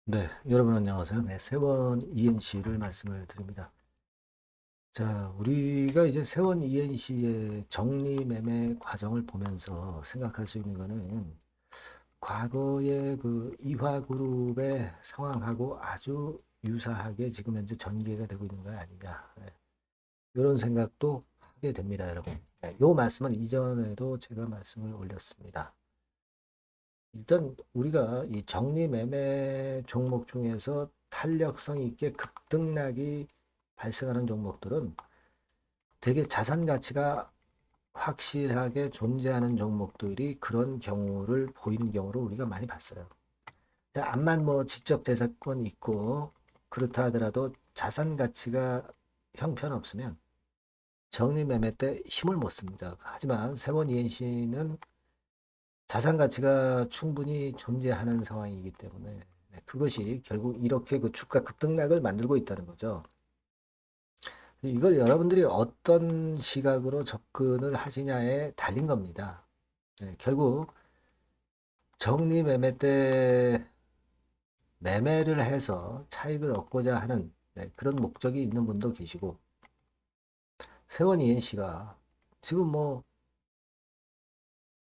네, 여러분 안녕하세요. 네, 세원 ENC를 말씀을 드립니다. 자, 우리가 이제 세원 ENC의 정리매매 과정을 보면서 생각할 수 있는 거는 과거의 그 이화그룹의 상황하고 아주 유사하게 지금 현재 전개가 되고 있는 거 아니냐. 네, 이런 생각도 하게 됩니다, 여러분. 네, 요 말씀은 이전에도 제가 말씀을 올렸습니다. 일단 우리가 이 정리매매 종목 중에서 탄력성 있게 급등락이 발생하는 종목들은 되게 자산 가치가 확실하게 존재하는 종목들이 그런 경우를 보이는 경우를 우리가 많이 봤어요. 암만 뭐 지적 재산권 있고 그렇다 하더라도 자산 가치가 형편없으면 정리매매 때 힘을 못 씁니다. 하지만 세원 ENC는 자산 가치가 충분히 존재하는 상황이기 때문에 그것이 결국 이렇게 그 주가 급등락을 만들고 있다는 거죠. 이걸 여러분들이 어떤 시각으로 접근을 하시냐에 달린 겁니다. 결국 정리 매매 때 매매를 해서 차익을 얻고자 하는 그런 목적이 있는 분도 계시고, 세원 ENC가 지금 뭐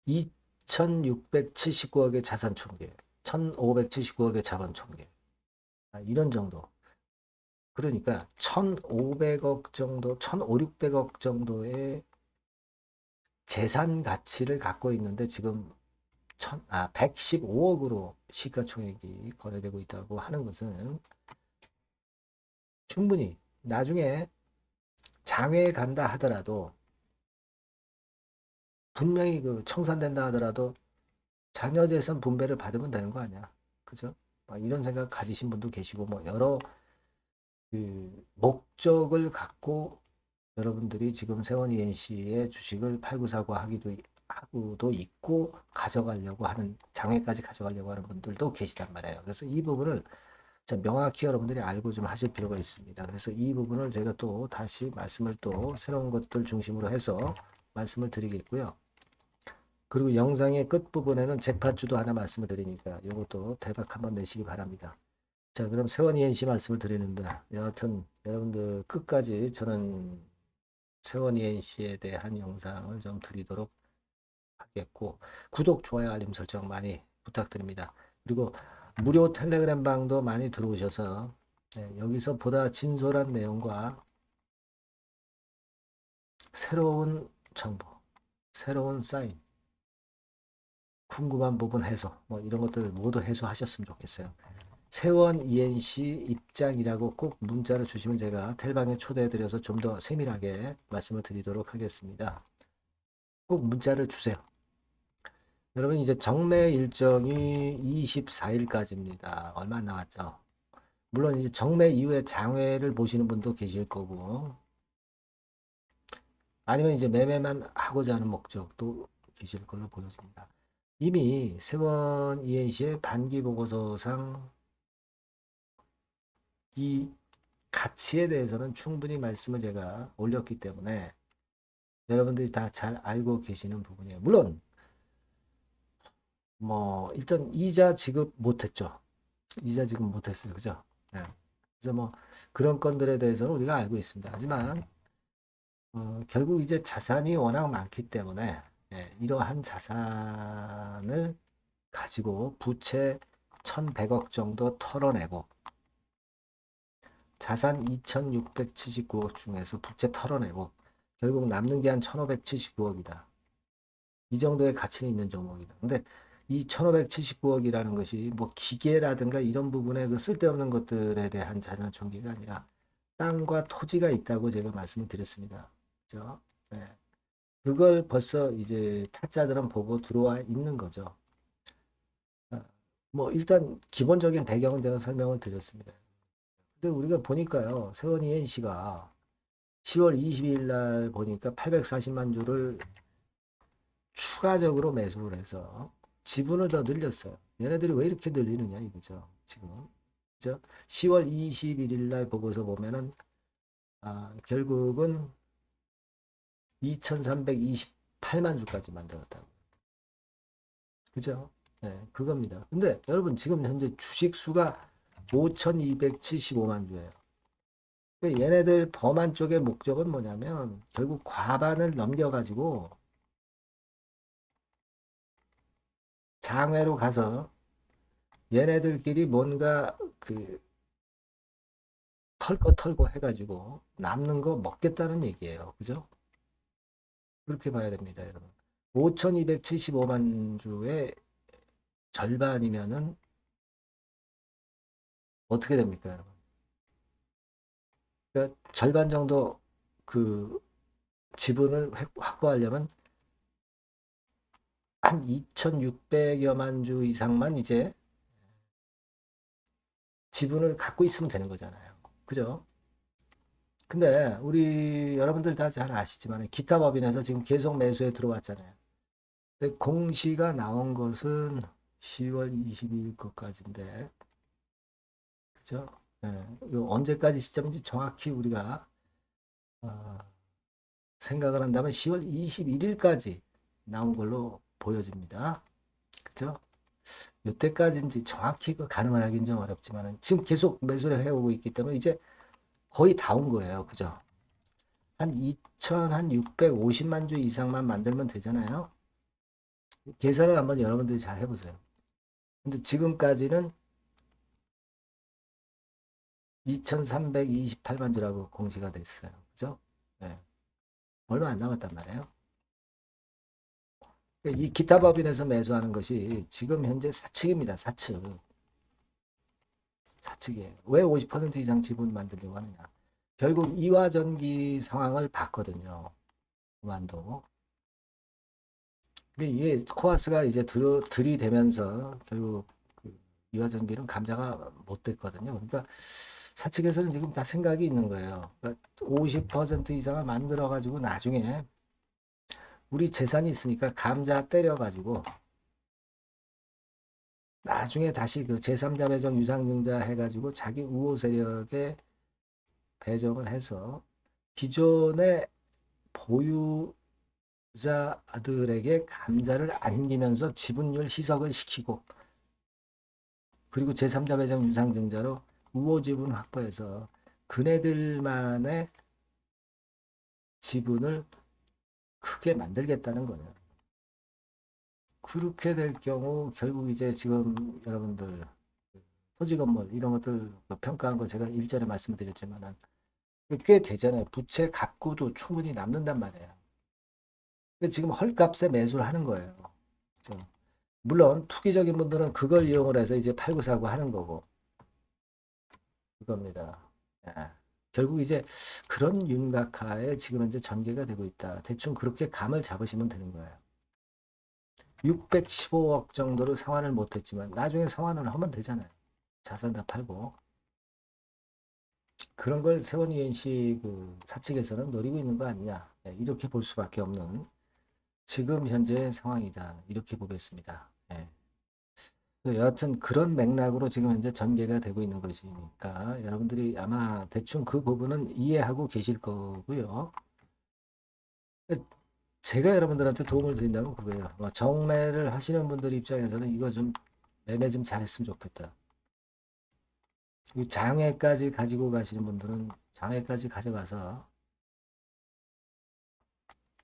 2,679억의 자산 총계, 1,579억의 자본 총계, 이런 정도. 그러니까 1,500억 정도, 1,500~600억 정도의 재산 가치를 갖고 있는데 지금 115억으로 시가총액이 거래되고 있다고 하는 것은 충분히 나중에 장외에 간다 하더라도 분명히 그 청산된다 하더라도 자녀재산 분배를 받으면 되는 거 아니야. 그죠? 이런 생각 가지신 분도 계시고 뭐 여러 그 목적을 갖고 여러분들이 지금 세원 ENC의 주식을 팔구사고 하고도 있고 가져가려고 하는 장외까지 가져가려고 하는 분들도 계시단 말이에요. 그래서 이 부분을 명확히 여러분들이 알고 좀 하실 필요가 있습니다. 그래서 이 부분을 제가 또 다시 말씀을 또 새로운 것들 중심으로 해서 말씀을 드리겠고요. 그리고 영상의 끝부분에는 잭팟주도 하나 말씀을 드리니까 이것도 대박 한번 내시기 바랍니다. 자, 그럼 세원 ENC 말씀을 드리는데 여하튼 여러분들 끝까지 저는 세원 ENC에 대한 영상을 좀 드리도록 하겠고 구독, 좋아요, 알림 설정 많이 부탁드립니다. 그리고 무료 텔레그램 방도 많이 들어오셔서 여기서 보다 진솔한 내용과 새로운 정보, 새로운 사인, 궁금한 부분 해소 뭐 이런 것들 모두 해소하셨으면 좋겠어요. 세원 ENC 입장이라고 꼭 문자를 주시면 제가 텔방에 초대해드려서 좀 더 세밀하게 말씀을 드리도록 하겠습니다. 꼭 문자를 주세요. 여러분 이제 정매 일정이 24일까지입니다. 얼마 안 남았죠? 물론 이제 정매 이후에 장외를 보시는 분도 계실 거고 아니면 이제 매매만 하고자 하는 목적도 계실 걸로 보여집니다. 이미 세원 ENC의 반기 보고서상 이 가치에 대해서는 충분히 말씀을 제가 올렸기 때문에 여러분들이 다 잘 알고 계시는 부분이에요. 물론 뭐 일단 이자 지급 못했죠. 이자 지급 못했어요. 그죠? 네. 그래서 뭐 그런 건들에 대해서는 우리가 알고 있습니다. 하지만 결국 이제 자산이 워낙 많기 때문에 이러한 자산을 가지고 부채 1,100억 정도 털어내고 자산 2,679억 중에서 부채 털어내고 결국 남는 게 한 1,579억이다. 이 정도의 가치는 있는 종목이다. 근데 이 1,579억이라는 것이 뭐 기계라든가 이런 부분에 그 쓸데없는 것들에 대한 자산 총계가 아니라 땅과 토지가 있다고 제가 말씀을 드렸습니다. 그죠? 네. 그걸 벌써 이제 타짜들은 보고 들어와 있는 거죠. 아, 뭐 일단 기본적인 배경은 제가 설명을 드렸습니다. 근데 우리가 보니까요. 세원 ENC가 10월 22일 날 보니까 840만 주를 추가적으로 매수를 해서 지분을 더 늘렸어요. 얘네들이 왜 이렇게 늘리느냐 이거죠. 지금. 그죠? 10월 21일 날 보고서 보면은 결국은 2,328만 주까지 만들었다고. 그죠? 네, 그겁니다. 근데 여러분 지금 현재 주식 수가 5,275만 주예요. 얘네들 범한 쪽의 목적은 뭐냐면 결국 과반을 넘겨가지고 장외로 가서 얘네들끼리 뭔가 그 털 거 털고 해가지고 남는 거 먹겠다는 얘기예요. 그죠? 그렇게 봐야 됩니다, 여러분. 5,275만 주의 절반이면은 어떻게 됩니까, 여러분? 그러니까 절반 정도 그 지분을 확보하려면 한 2,600여만 주 이상만 이제 지분을 갖고 있으면 되는 거잖아요. 그죠? 근데 우리 여러분들 다 잘 아시지만 기타 법인에서 지금 계속 매수에 들어왔잖아요. 근데 공시가 나온 것은 10월 22일 것까지인데, 그죠? 예, 요 언제까지 시점인지 정확히 우리가 어, 생각을 한다면 10월 21일까지 나온 걸로 보여집니다. 그죠? 이때까지인지 정확히 그 가늠하기는 좀 어렵지만 지금 계속 매수를 해오고 있기 때문에 이제 거의 다 온 거예요. 그죠? 한 2,650만 주 이상만 만들면 되잖아요. 계산을 한번 여러분들이 잘 해보세요. 근데 지금까지는 2,328만 주라고 공시가 됐어요. 그죠? 네. 얼마 안 남았단 말이에요. 이 기타 법인에서 매수하는 것이 지금 현재 사측입니다. 사측. 사측이에요. 왜 50% 이상 지분 만들려고 하느냐. 결국 이화전기 상황을 봤거든요. 오만도. 이게 코아스가 이제 들이대면서 결국 그 이화전기는 감자가 못 됐거든요. 그러니까 사측에서는 지금 다 생각이 있는 거예요. 그러니까 50% 이상을 만들어 가지고 나중에 우리 재산이 있으니까 감자 때려 가지고 나중에 다시 그 제3자 배정 유상증자 해가지고 자기 우호 세력에 배정을 해서 기존의 보유자들에게 감자를 안기면서 지분율 희석을 시키고 그리고 제3자 배정 유상증자로 우호 지분 확보해서 그네들만의 지분을 크게 만들겠다는 거예요. 그렇게 될 경우 결국 이제 지금 여러분들 토지 건물 이런 것들 평가한 거 제가 일전에 말씀드렸지만은 꽤 되잖아요. 부채 갚고도 충분히 남는단 말이에요. 근데 지금 헐값에 매수를 하는 거예요. 그렇죠? 물론 투기적인 분들은 그걸 이용을 해서 이제 팔고 사고 하는 거고 그겁니다. 예. 결국 이제 그런 윤곽하에 지금 현재 전개가 되고 있다. 대충 그렇게 감을 잡으시면 되는 거예요. 615억 정도로 상환을 못했지만 나중에 상환을 하면 되잖아요. 자산 다 팔고 그런 걸 세원 ENC 그 사측에서는 노리고 있는 거 아니냐. 예, 이렇게 볼 수밖에 없는 지금 현재 상황이다. 이렇게 보겠습니다. 예. 여하튼 그런 맥락으로 지금 현재 전개가 되고 있는 것이니까 여러분들이 아마 대충 그 부분은 이해하고 계실 거고요. 제가 여러분들한테 도움을 드린다면 그거예요. 뭐 정매를 하시는 분들 입장에서는 이거 좀 매매 좀 잘했으면 좋겠다. 장외까지 가지고 가시는 분들은 장외까지 가져가서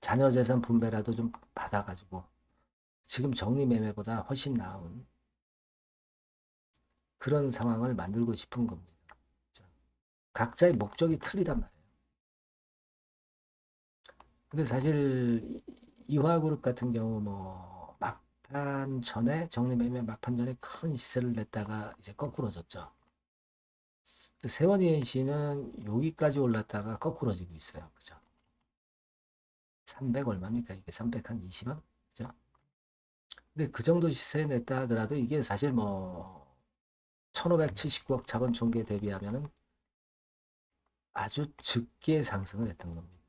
자녀 재산 분배라도 좀 받아가지고 지금 정리 매매보다 훨씬 나은 그런 상황을 만들고 싶은 겁니다. 각자의 목적이 틀리단 말이에요. 근데 사실 이화그룹 같은 경우 뭐 막판 전에 정리매매 막판 전에 큰 시세를 냈다가 이제 거꾸로졌죠. 세원이엔씨는 여기까지 올랐다가 거꾸로지고 있어요. 그죠? 300 얼마입니까? 이게 300한 20원? 그죠? 근데 그 정도 시세 냈다 하더라도 이게 사실 뭐 1579억 자본 총계 대비하면은 아주 적게 상승을 했던 겁니다.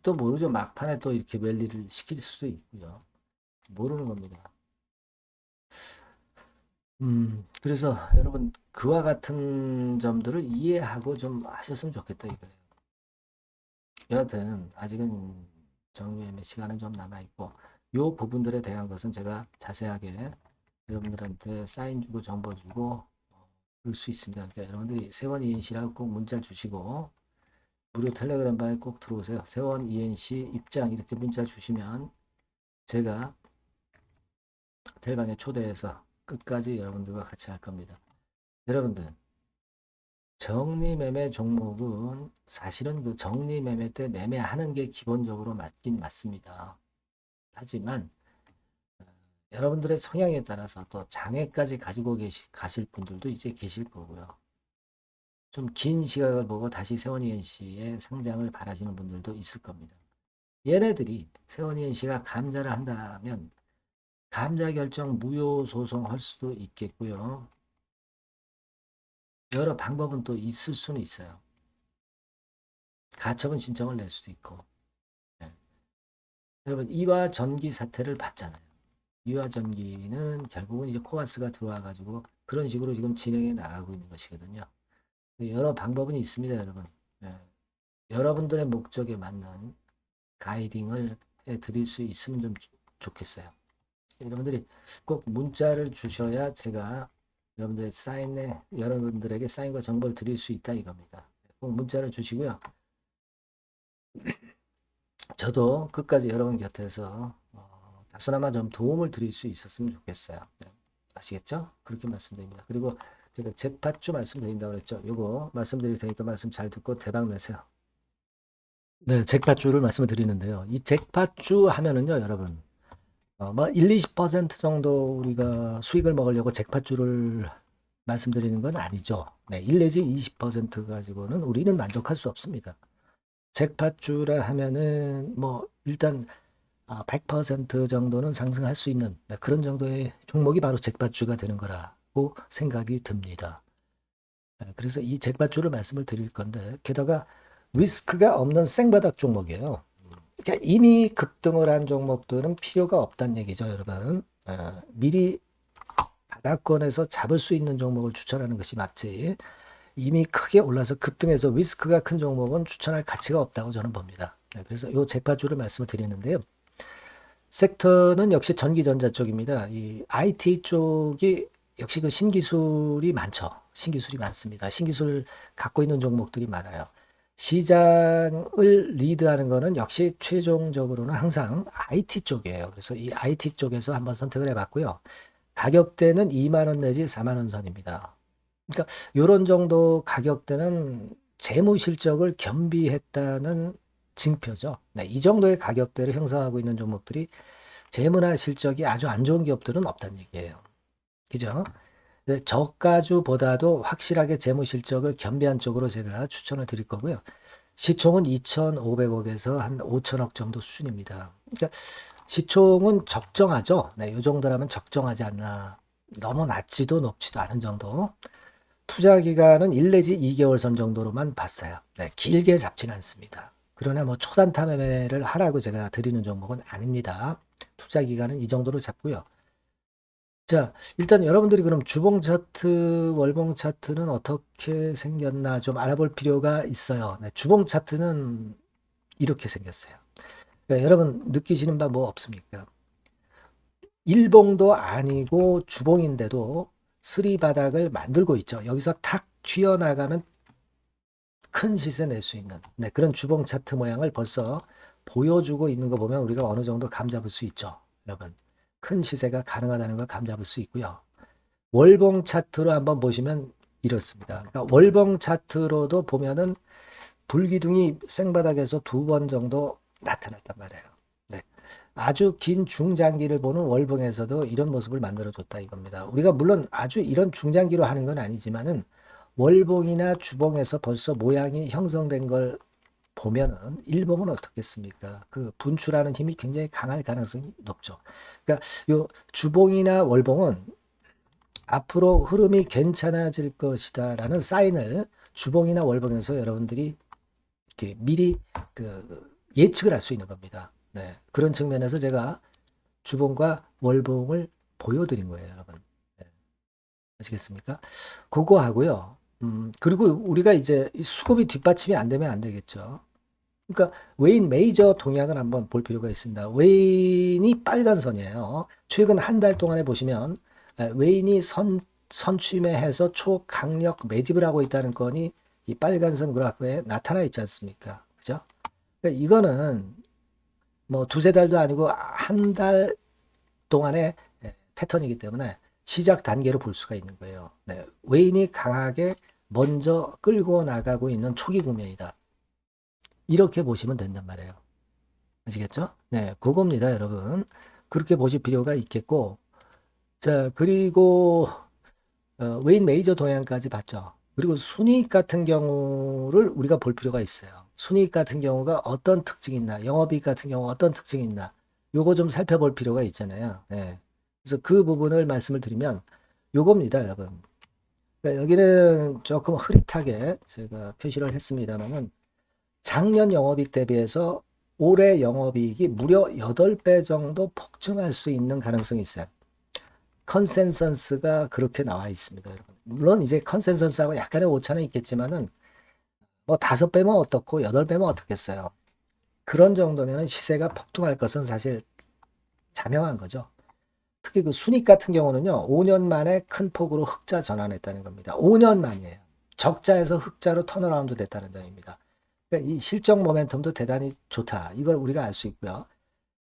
또 모르죠. 막판에 또 이렇게 랠리를 시킬 수도 있고요. 모르는 겁니다. 그래서 여러분 그와 같은 점들을 이해하고 좀 하셨으면 좋겠다 이거예요. 여하튼 아직은 정리의 시간은 좀 남아있고 요 부분들에 대한 것은 제가 자세하게 여러분들한테 사인 주고 정보 주고 그럴 수 있습니다. 그러니까 여러분들이 세원 ENC라고 꼭 문자 주시고 무료 텔레그램 방에 꼭 들어오세요. 세원 ENC 입장 이렇게 문자 주시면 제가 텔방에 초대해서 끝까지 여러분들과 같이 할 겁니다. 여러분들 정리매매 종목은 사실은 그 정리매매 때 매매하는 게 기본적으로 맞긴 맞습니다. 하지만 여러분들의 성향에 따라서 또 장애까지 가지고 가실 분들도 이제 계실 거고요. 좀 긴 시각을 보고 다시 세원이엔씨의 상장을 바라시는 분들도 있을 겁니다. 얘네들이 세원이엔씨가 감자를 한다면 감자 결정 무효 소송할 수도 있겠고요. 여러 방법은 또 있을 수는 있어요. 가처분 신청을 낼 수도 있고. 네. 여러분 이화 전기 사태를 봤잖아요. 이화 전기는 결국은 이제 코바스가 들어와 가지고 그런 식으로 지금 진행해 나가고 있는 것이거든요. 여러 방법은 있습니다, 여러분. 네. 여러분들의 목적에 맞는 가이딩을 해 드릴 수 있으면 좀 좋겠어요. 여러분들이 꼭 문자를 주셔야 제가 여러분들에게 사인과 정보를 드릴 수 있다 이겁니다. 꼭 문자를 주시고요. 저도 끝까지 여러분 곁에서 다소나마 좀 도움을 드릴 수 있었으면 좋겠어요. 네. 아시겠죠? 그렇게 말씀드립니다. 그리고 제가 잭팟주 말씀드린다고 그랬죠. 요거 말씀드릴 테니까 말씀 잘 듣고 대박 내세요. 네, 잭팟주를 말씀을 드리는데요. 이 잭팟주 하면은요, 여러분. 뭐 1, 20% 정도 우리가 수익을 먹으려고 잭팟주를 말씀드리는 건 아니죠. 네, 1 내지 20% 가지고는 우리는 만족할 수 없습니다. 잭팟주라 하면은 뭐 일단 100% 정도는 상승할 수 있는 그런 정도의 종목이 바로 잭팟주가 되는 거라고 생각이 듭니다. 그래서 이 잭팟주를 말씀을 드릴 건데 게다가 리스크가 없는 생바닥 종목이에요. 그러니까 이미 급등을 한 종목들은 필요가 없다는 얘기죠, 여러분. 미리 바닥권에서 잡을 수 있는 종목을 추천하는 것이 맞지. 이미 크게 올라서 급등해서 리스크가 큰 종목은 추천할 가치가 없다고 저는 봅니다. 그래서 이 잭팟주를 말씀을 드리는데요. 섹터는 역시 전기전자 쪽입니다. 이 IT 쪽이 역시 그 신기술이 많죠. 신기술이 많습니다. 신기술 갖고 있는 종목들이 많아요. 시장을 리드하는 거는 역시 최종적으로는 항상 IT 쪽이에요. 그래서 이 IT 쪽에서 한번 선택을 해봤고요. 가격대는 2만 원 내지 4만 원 선입니다. 그러니까 이런 정도 가격대는 재무 실적을 겸비했다는 징표죠. 네, 이 정도의 가격대를 형성하고 있는 종목들이 재무나 실적이 아주 안 좋은 기업들은 없다는 얘기예요. 그죠? 네, 저가주보다도 확실하게 재무 실적을 겸비한 쪽으로 제가 추천을 드릴 거고요. 시총은 2,500억에서 한 5천억 정도 수준입니다. 그러니까 시총은 적정하죠. 네, 이 정도라면 적정하지 않나. 너무 낮지도 높지도 않은 정도. 투자 기간은 1 내지 2개월 선 정도로만 봤어요. 네, 길게 잡지는 않습니다. 그러나 뭐 초단타 매매를 하라고 제가 드리는 종목은 아닙니다. 투자 기간은 이 정도로 잡고요. 자, 일단 여러분들이 그럼 주봉 차트, 월봉 차트는 어떻게 생겼나 좀 알아볼 필요가 있어요. 네, 주봉 차트는 이렇게 생겼어요. 그러니까 여러분 느끼시는 바 뭐 없습니까? 일봉도 아니고 주봉인데도 쓰리 바닥을 만들고 있죠. 여기서 탁 튀어나가면 큰 시세 낼 수 있는 그런 주봉 차트 모양을 벌써 보여주고 있는 거 보면 우리가 어느 정도 감잡을 수 있죠. 여러분 큰 시세가 가능하다는 걸 감잡을 수 있고요. 월봉 차트로 한번 보시면 이렇습니다. 그러니까 월봉 차트로도 보면은 불기둥이 생바닥에서 2번 정도 나타났단 말이에요. 네. 아주 긴 중장기를 보는 월봉에서도 이런 모습을 만들어줬다 이겁니다. 우리가 물론 아주 이런 중장기로 하는 건 아니지만은 월봉이나 주봉에서 벌써 모양이 형성된 걸 보면은 일봉은 어떻겠습니까? 그 분출하는 힘이 굉장히 강할 가능성이 높죠. 그러니까 요 주봉이나 월봉은 앞으로 흐름이 괜찮아질 것이다라는 사인을 주봉이나 월봉에서 여러분들이 이렇게 미리 그 예측을 할 수 있는 겁니다. 네. 그런 측면에서 제가 주봉과 월봉을 보여드린 거예요, 여러분. 네. 아시겠습니까? 그거 하고요. 그리고 우리가 이제 수급이 뒷받침이 안 되면 안 되겠죠. 그러니까 웨인 메이저 동향을 한번 볼 필요가 있습니다. 웨인이 빨간 선이에요. 최근 한 달 동안에 보시면 웨인이 선 선취매해서 초강력 매집을 하고 있다는 건이 이 빨간선 그래프에 나타나 있지 않습니까? 그죠? 그러니까 이거는 뭐 두세 달도 아니고 한 달 동안의 패턴이기 때문에 시작 단계로 볼 수가 있는 거예요. 네, 외인이 강하게 먼저 끌고 나가고 있는 초기 국면이다. 이렇게 보시면 된단 말이에요. 아시겠죠? 네, 그겁니다, 여러분. 그렇게 보실 필요가 있겠고, 자, 그리고 웨인 메이저 동향까지 봤죠. 그리고 순이익 같은 경우를 우리가 볼 필요가 있어요. 순이익 같은 경우가 어떤 특징이 있나, 영업이익 같은 경우 어떤 특징이 있나, 요거 좀 살펴볼 필요가 있잖아요. 네. 그래서 그 부분을 말씀을 드리면 요겁니다, 여러분. 그러니까 여기는 조금 흐릿하게 제가 표시를 했습니다만은 작년 영업이익 대비해서 올해 영업이익이 무려 8배 정도 폭증할 수 있는 가능성이 있어요. 컨센서스가 그렇게 나와 있습니다, 여러분. 물론 이제 컨센서스하고 약간의 오차는 있겠지만은 뭐 5배면 어떻고 8배면 어떻겠어요. 그런 정도면 시세가 폭등할 것은 사실 자명한 거죠. 특히 그 순익 같은 경우는요, 5년 만에 큰 폭으로 흑자 전환했다는 겁니다. 5년 만이에요. 적자에서 흑자로 턴어라운드 됐다는 점입니다. 그러니까 이 실적 모멘텀도 대단히 좋다. 이걸 우리가 알 수 있고요.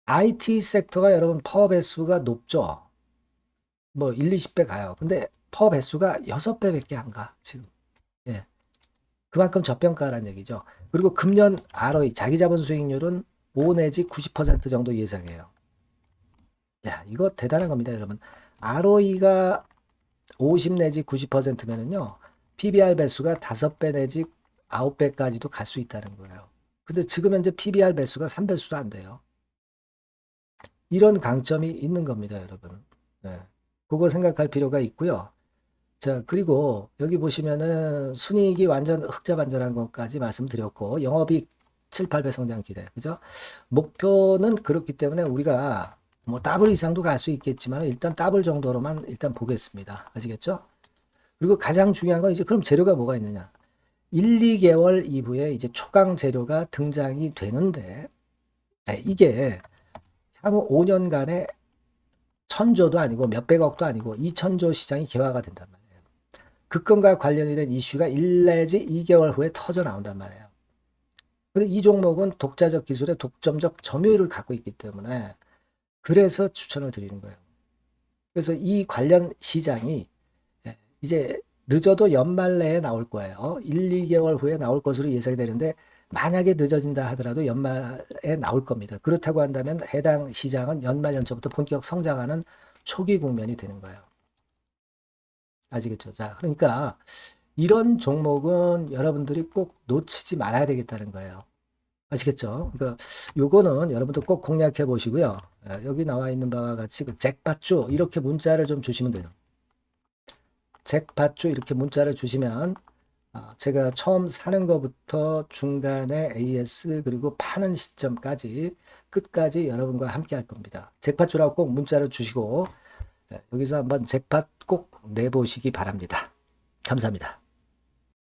IT 섹터가 여러분 퍼 배수가 높죠. 뭐 1, 20배 가요. 근데 퍼 배수가 6배밖에 안 가, 지금. 예. 그만큼 저평가라는 얘기죠. 그리고 금년 ROE, 자기자본 수익률은 5 내지 90% 정도 예상해요. 야, 이거 대단한 겁니다, 여러분. ROE가 50 내지 90%면은요, PBR 배수가 5배 내지 9배까지도 갈 수 있다는 거예요. 근데 지금 현재 PBR 배수가 3배수도 안 돼요. 이런 강점이 있는 겁니다, 여러분. 네. 그거 생각할 필요가 있고요. 자, 그리고 여기 보시면은 순이익이 완전 흑자 반전한 것까지 말씀드렸고, 영업이익 7, 8배 성장 기대. 그죠? 목표는 그렇기 때문에 우리가 뭐 더블 이상도 갈 수 있겠지만 일단 더블 정도로만 일단 보겠습니다. 아시겠죠? 그리고 가장 중요한 건 이제 그럼 재료가 뭐가 있느냐? 1, 2개월 이후에 이제 초강 재료가 등장이 되는데, 네, 이게 향후 5년간의 천조도 아니고 몇백억도 아니고 2천조 시장이 개화가 된단 말이에요. 급금과 관련이 된 이슈가 1 내지 2개월 후에 터져 나온단 말이에요. 근데 이 종목은 독자적 기술의 독점적 점유율을 갖고 있기 때문에 그래서 추천을 드리는 거예요. 그래서 이 관련 시장이 이제 늦어도 연말 내에 나올 거예요. 1, 2개월 후에 나올 것으로 예상이 되는데 만약에 늦어진다 하더라도 연말에 나올 겁니다. 그렇다고 한다면 해당 시장은 연말 연초부터 본격 성장하는 초기 국면이 되는 거예요. 아시겠죠? 자, 그러니까 이런 종목은 여러분들이 꼭 놓치지 말아야 되겠다는 거예요. 아시겠죠? 그러니까 요거는 여러분들 꼭 공략해 보시고요. 여기 나와 있는 바와 같이 그 잭팟주 이렇게 문자를 좀 주시면 돼요. 잭팟주 이렇게 문자를 주시면 제가 처음 사는 것부터 중간에 AS 그리고 파는 시점까지 끝까지 여러분과 함께 할 겁니다. 잭팟주라고 꼭 문자를 주시고 여기서 한번 잭팟 꼭 내보시기 바랍니다. 감사합니다.